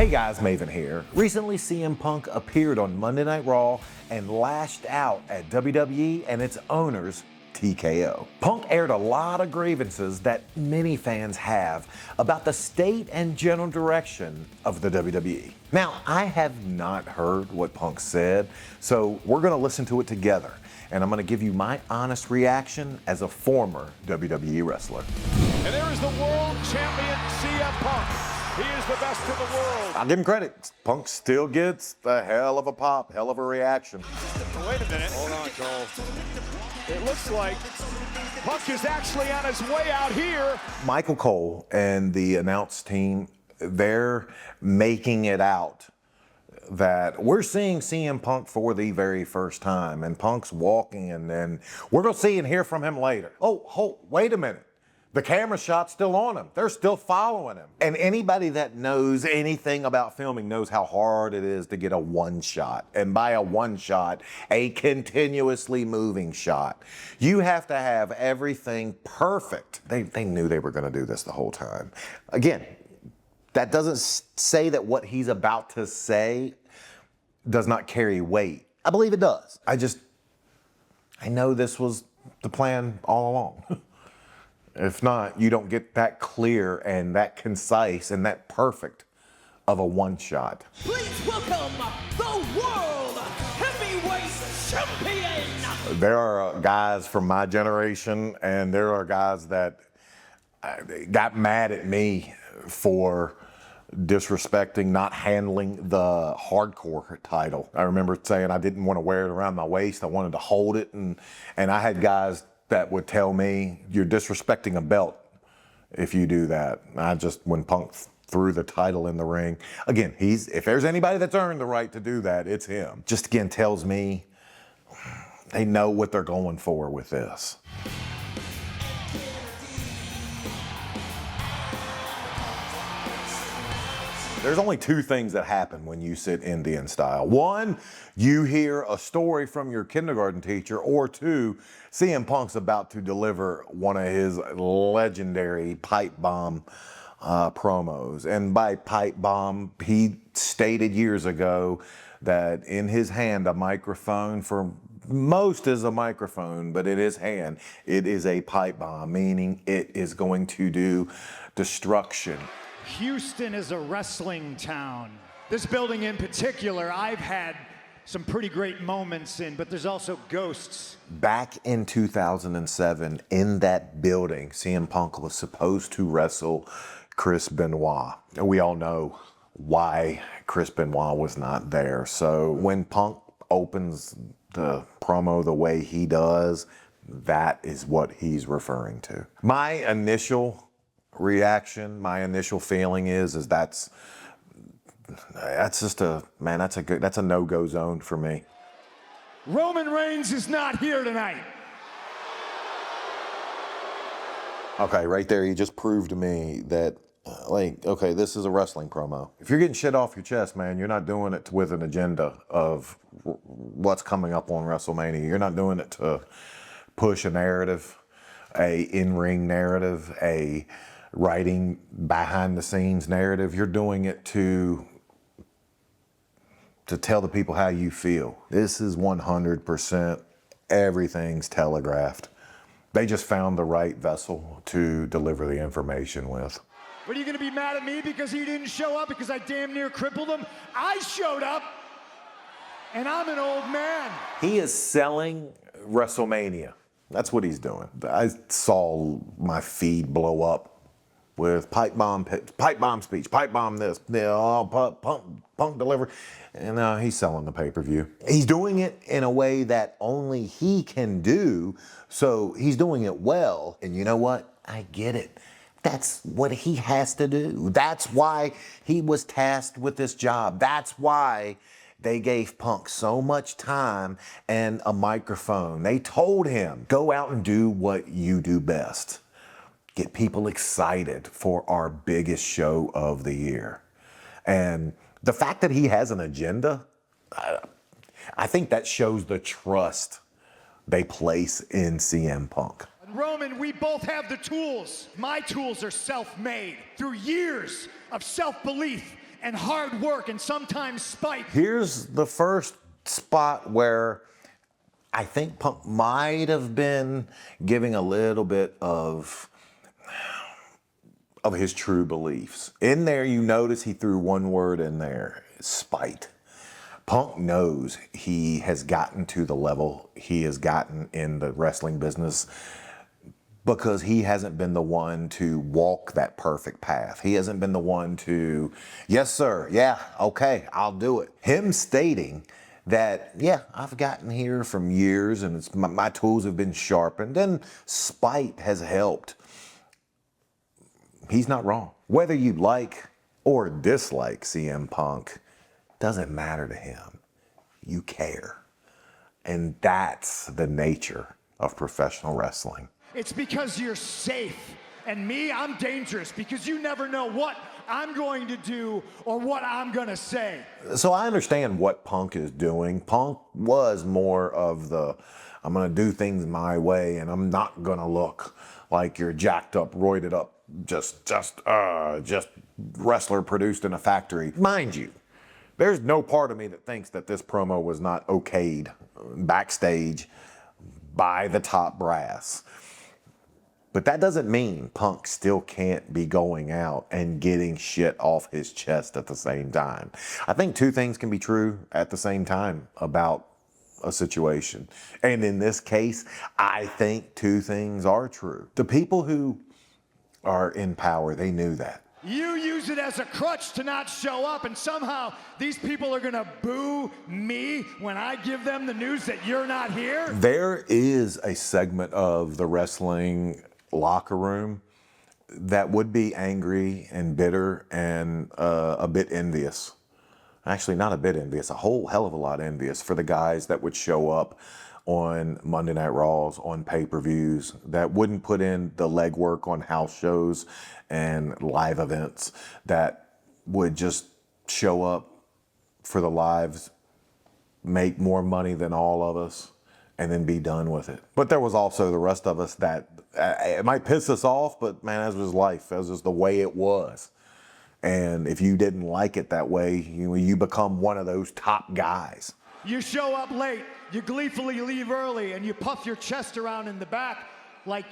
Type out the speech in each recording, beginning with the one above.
Hey guys, Maven here. Recently, CM Punk appeared on Monday Night Raw and lashed out at WWE and its owners, TKO. Punk aired a lot of grievances that many fans have about the state and general direction of the WWE. Now, I have not heard what Punk said, so we're going to listen to it together. And I'm going to give you my honest reaction as a former WWE wrestler. And there is the world champion, CM Punk. He is the best in the world. I'll give him credit. Punk still gets a hell of a pop, hell of a reaction. Wait a minute. Hold on, Cole. It looks like Punk is actually on his way out here. Michael Cole and the announce team, they're making it out that we're seeing CM Punk for the very first time, and Punk's walking, and then we're going to see and hear from him later. Oh, wait a minute. The camera shot's still on him. They're still following him. And anybody that knows anything about filming knows how hard it is to get a one shot. And by a one shot, a continuously moving shot. You have to have everything perfect. They knew they were going to do this the whole time. Again, that doesn't say that what he's about to say does not carry weight. I believe it does. I know this was the plan all along. If not, you don't get that clear and that concise and that perfect of a one shot. Please welcome the World Heavyweight Champion. There are guys from my generation, and there are guys that got mad at me for disrespecting, not handling the hardcore title. I remember saying I didn't want to wear it around my waist. I wanted to hold it, and I had guys that would tell me, you're disrespecting a belt if you do that. When Punk threw the title in the ring, again, if there's anybody that's earned the right to do that, it's him. Just again tells me they know what they're going for with this. There's only two things that happen when you sit Indian style. One, you hear a story from your kindergarten teacher, or two, CM Punk's about to deliver one of his legendary pipe bomb promos. And by pipe bomb, he stated years ago that in his hand, a microphone, for most is a microphone, but in his hand, it is a pipe bomb, meaning it is going to do destruction. Houston is a wrestling town. This building in particular, I've had some pretty great moments in, but there's also ghosts. Back in 2007, in that building, CM Punk was supposed to wrestle Chris Benoit. And we all know why Chris Benoit was not there. So when Punk opens the promo the way he does, that is what he's referring to. My initial reaction, my initial feeling is that's just that's a no-go zone for me. Roman Reigns is not here tonight. Okay, right there, you just proved to me that, okay, this is a wrestling promo. If you're getting shit off your chest, man, you're not doing it with an agenda of what's coming up on WrestleMania. You're not doing it to push a narrative, a in-ring narrative, a writing behind-the-scenes narrative. You're doing it to tell the people how you feel. This is 100%, everything's telegraphed. They just found the right vessel to deliver the information with. What, are you gonna be mad at me because he didn't show up because I damn near crippled him? I showed up, and I'm an old man. He is selling WrestleMania. That's what he's doing. I saw my feed blow up with pipe bomb speech, pipe bomb this, Punk deliver, and he's selling the pay-per-view. He's doing it in a way that only he can do, so he's doing it well. And you know what? I get it. That's what he has to do. That's why he was tasked with this job. That's why they gave Punk so much time and a microphone. They told him, go out and do what you do best. Get people excited for our biggest show of the year. And the fact that he has an agenda, I think that shows the trust they place in CM Punk. Roman, we both have the tools. My tools are self-made through years of self-belief and hard work and sometimes spite. Here's the first spot where I think Punk might have been giving a little bit of his true beliefs. In there, you notice he threw one word in there, spite. Punk knows he has gotten to the level he has gotten in the wrestling business because he hasn't been the one to walk that perfect path. He hasn't been the one to, yes, sir, yeah, okay, I'll do it. Him stating that, yeah, I've gotten here from years and it's, my tools have been sharpened and spite has helped. He's not wrong. Whether you like or dislike CM Punk, doesn't matter to him. You care. And that's the nature of professional wrestling. It's because you're safe. And me, I'm dangerous because you never know what I'm going to do or what I'm going to say. So I understand what Punk is doing. Punk was more of the, I'm going to do things my way and I'm not going to look like you're jacked up, roided up, just wrestler produced in a factory. Mind you, there's no part of me that thinks that this promo was not okayed backstage by the top brass. But that doesn't mean Punk still can't be going out and getting shit off his chest at the same time. I think two things can be true at the same time about a situation. And in this case, I think two things are true. The people who are in power, they knew that. You use it as a crutch to not show up, and somehow these people are gonna boo me when I give them the news that you're not here? There is a segment of the wrestling locker room that would be angry and bitter and a bit envious. Actually, not a bit envious, a whole hell of a lot envious for the guys that would show up on Monday Night Raws, on pay-per-views, that wouldn't put in the legwork on house shows and live events, that would just show up for the lives, make more money than all of us, and then be done with it. But there was also the rest of us that, it might piss us off, but man, that was life. That was just the way it was. And if you didn't like it that way, you become one of those top guys. You show up late, you gleefully leave early, and you puff your chest around in the back like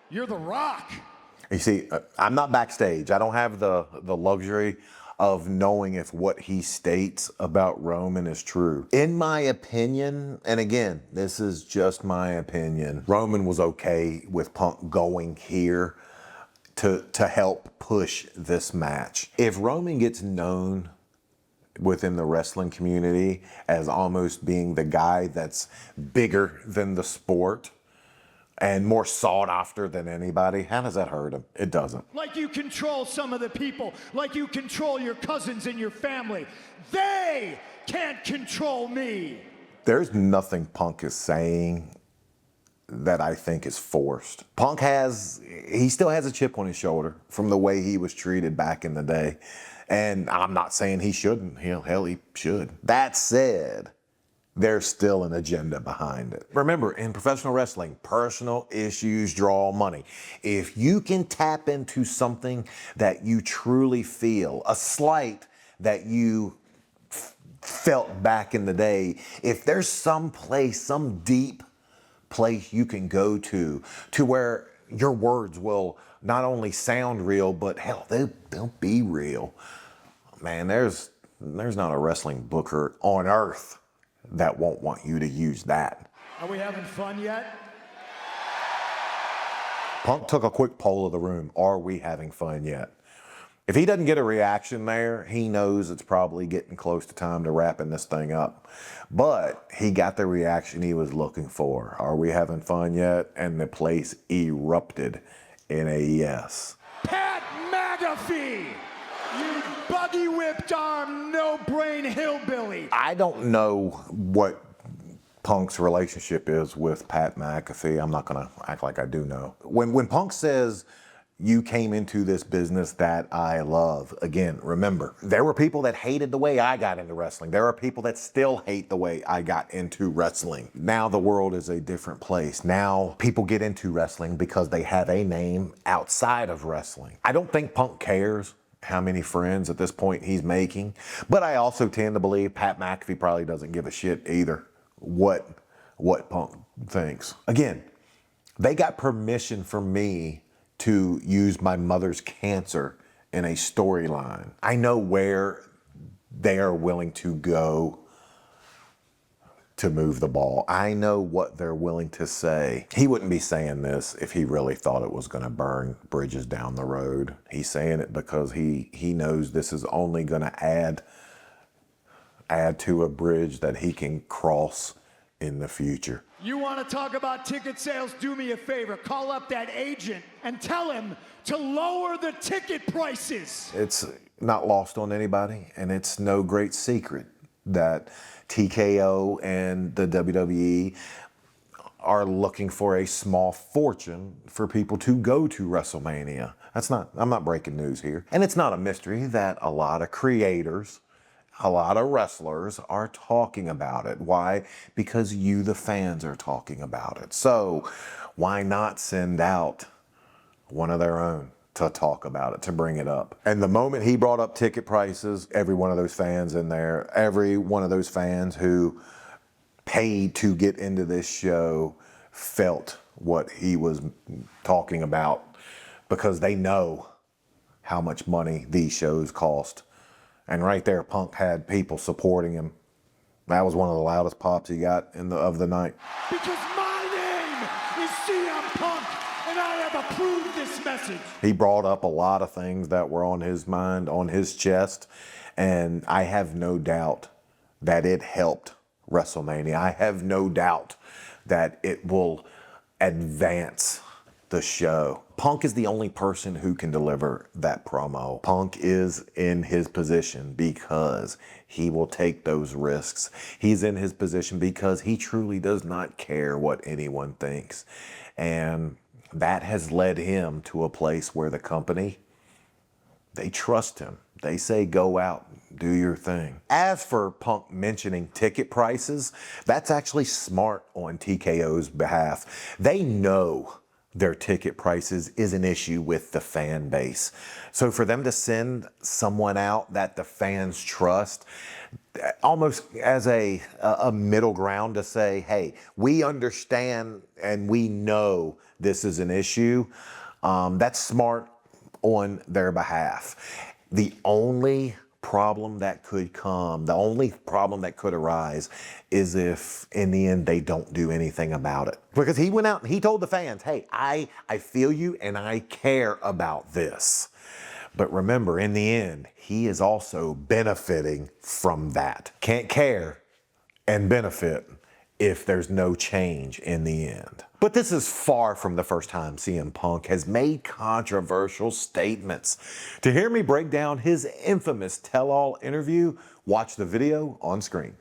you're The Rock. You see, I'm not backstage. I don't have the luxury of knowing if what he states about Roman is true. In my opinion, and again, this is just my opinion, Roman was okay with Punk going here to help push this match. If Roman gets known within the wrestling community as almost being the guy that's bigger than the sport and more sought after than anybody, how does that hurt him? It doesn't. Like you control some of the people, like you control your cousins and your family. They can't control me. There's nothing Punk is saying that I think is forced. Punk he still has a chip on his shoulder from the way he was treated back in the day. And I'm not saying he shouldn't. Hell, he should. That said, there's still an agenda behind it. Remember, in professional wrestling, personal issues draw money. If you can tap into something that you truly feel, a slight that you felt back in the day, if there's some place, some deep place you can go to where your words will not only sound real, but hell, they'll be real. Man, there's not a wrestling booker on earth that won't want you to use that. Are we having fun yet? Punk took a quick poll of the room. Are we having fun yet? If he doesn't get a reaction there, he knows it's probably getting close to time to wrapping this thing up. But he got the reaction he was looking for. Are we having fun yet? And the place erupted in a yes. Pat McAfee! You buggy whipped arm, no brain hillbilly. I don't know what Punk's relationship is with Pat McAfee. I'm not gonna act like I do know. When Punk says, you came into this business that I love. Again, remember, there were people that hated the way I got into wrestling. There are people that still hate the way I got into wrestling. Now the world is a different place. Now people get into wrestling because they have a name outside of wrestling. I don't think Punk cares how many friends at this point he's making. But I also tend to believe Pat McAfee probably doesn't give a shit either what Punk thinks. Again, they got permission from me to use my mother's cancer in a storyline. I know where they are willing to go to move the ball. I know what they're willing to say. He wouldn't be saying this if he really thought it was going to burn bridges down the road. He's saying it because he knows this is only going to add to a bridge that he can cross in the future. You want to talk about ticket sales? Do me a favor. Call up that agent and tell him to lower the ticket prices. It's not lost on anybody, and it's no great secret that TKO and the WWE are looking for a small fortune for people to go to WrestleMania. I'm not breaking news here. And it's not a mystery that a lot of creators, a lot of wrestlers are talking about it. Why? Because you, the fans, are talking about it. So why not send out one of their own to talk about it, to bring it up? And the moment he brought up ticket prices, every one of those fans in there, every one of those fans who paid to get into this show felt what he was talking about, because they know how much money these shows cost. And right there, Punk had people supporting him. That was one of the loudest pops he got of the night. Because my name is CM Punk, and I have approved this message. He brought up a lot of things that were on his mind, on his chest, and I have no doubt that it helped WrestleMania. I have no doubt that it will advance the show. Punk is the only person who can deliver that promo. Punk is in his position because he will take those risks. He's in his position because he truly does not care what anyone thinks. And that has led him to a place where the company, they trust him. They say, go out, do your thing. As for Punk mentioning ticket prices, that's actually smart on TKO's behalf. They know their ticket prices is an issue with the fan base. So for them to send someone out that the fans trust, almost as a middle ground to say, hey, we understand and we know this is an issue, that's smart on their behalf. The only problem that could come, the only problem that could arise is if in the end they don't do anything about it. Because he went out and he told the fans, hey, I feel you and I care about this. But remember, in the end, he is also benefiting from that. Can't care and benefit if there's no change in the end. But this is far from the first time CM Punk has made controversial statements. To hear me break down his infamous tell-all interview, watch the video on screen.